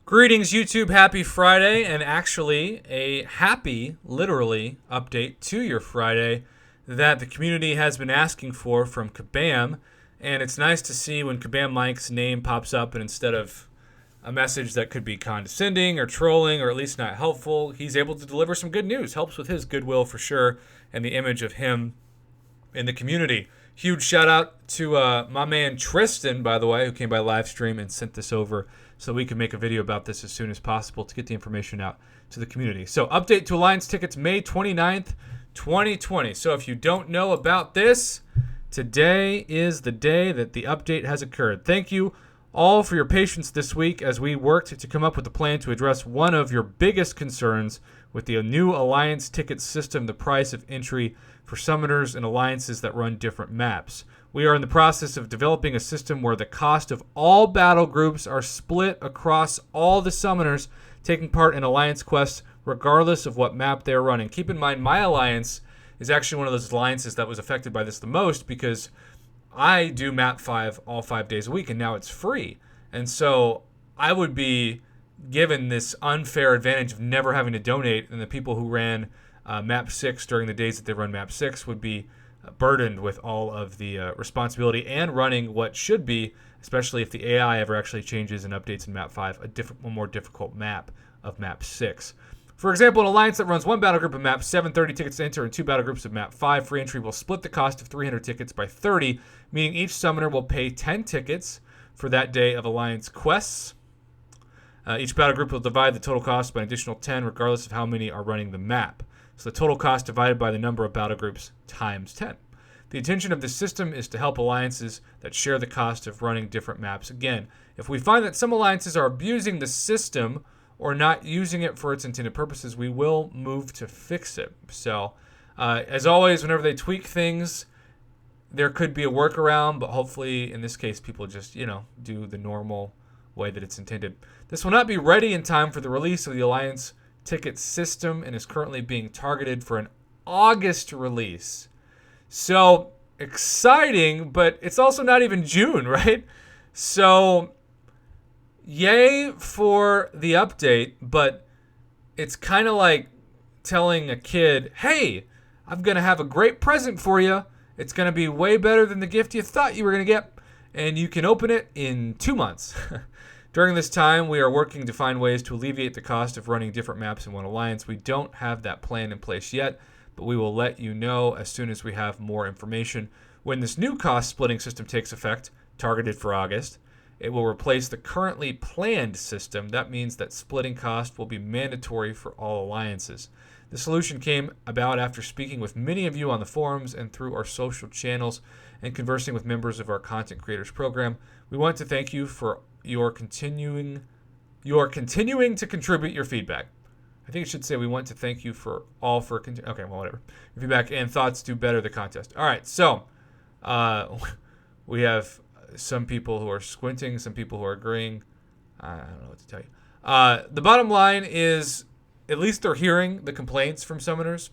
Greetings, YouTube. Happy Friday, and actually a happy, literally, update to your Friday that the community has been asking for from Kabam. And it's nice to see when Kabam Mike's name pops up, and instead of a message that could be condescending or trolling or at least not helpful, he's able to deliver some good news. Helps with his goodwill for sure, and the image of him in the community. Huge shout out to my man Tristan, by the way, who came by live stream and sent this over so we can make a video about this as soon as possible to get the information out to the community. So update to Alliance tickets May 29th, 2020. So if you don't know about this, today is the day that the update has occurred. Thank you all for your patience this week as we worked to come up with a plan to address one of your biggest concerns with the new Alliance ticket system, the price of entry for summoners and alliances that run different maps. We are in the process of developing a system where the cost of all battle groups are split across all the summoners taking part in Alliance quests, regardless of what map they're running. Keep in mind, my alliance is actually one of those alliances that was affected by this the most because I do map 5 all 5 days a week, and now it's free. And so I would be given this unfair advantage of never having to donate, and the people who ran map 6 during the days that they run map 6 would be burdened with all of the responsibility and running what should be, especially if the AI ever actually changes and updates in map 5, a more difficult map of map 6. For example, an alliance that runs one battle group of map 7, 30 tickets to enter, and two battle groups of map 5 free entry will split the cost of 300 tickets by 30, meaning each summoner will pay 10 tickets for that day of alliance quests. Each battle group will divide the total cost by an additional 10, regardless of how many are running the map. So the total cost divided by the number of battle groups times 10. The intention of this system is to help alliances that share the cost of running different maps. Again, if we find that some alliances are abusing the system or not using it for its intended purposes, we will move to fix it. So, as always, whenever they tweak things, there could be a workaround, but hopefully, in this case, people just, do the normal way that it's intended. This will not be ready in time for the release of the Alliance ticket system and is currently being targeted for an August release. So exciting, but it's also not even June, right? So yay for the update, but it's kind of like telling a kid, hey, I'm going to have a great present for you. It's going to be way better than the gift you thought you were going to get, and you can open it in 2 months. During this time, we are working to find ways to alleviate the cost of running different maps in one alliance. We don't have that plan in place yet, but we will let you know as soon as we have more information. When this new cost splitting system takes effect, targeted for August, it will replace the currently planned system. That means that splitting cost will be mandatory for all alliances. The solution came about after speaking with many of you on the forums and through our social channels and conversing with members of our Content Creators Program. We want to thank you for your continuing to contribute your feedback. I think it should say we want to thank you okay, well, whatever. Your feedback and thoughts to better the contest. All right, so we have some people who are squinting, some people who are agreeing. I don't know what to tell you. The bottom line is, at least they're hearing the complaints from summoners.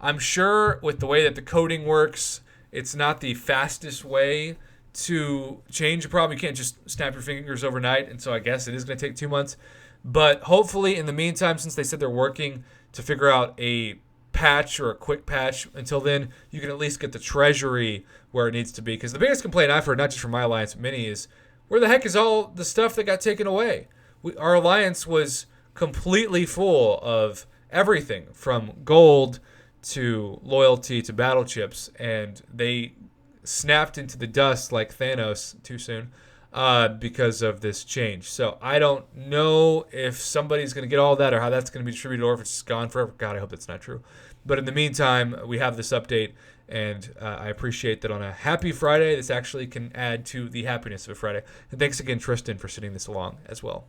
I'm sure with the way that the coding works, it's not the fastest way to change a problem. You can't just snap your fingers overnight, and so I guess it is going to take 2 months. But hopefully, in the meantime, since they said they're working to figure out a patch or a quick patch, until then, you can at least get the treasury where it needs to be. Because the biggest complaint I've heard, not just from my alliance, but many, is where the heck is all the stuff that got taken away? Our alliance was completely full of everything from gold to loyalty to battle chips, and they snapped into the dust like Thanos too soon because of this change. So I don't know if somebody's going to get all that or how that's going to be distributed or if it's just gone forever. God, I hope that's not true. But in the meantime, we have this update, and I appreciate that on a happy Friday, this actually can add to the happiness of a Friday. And thanks again, Tristan, for sending this along as well.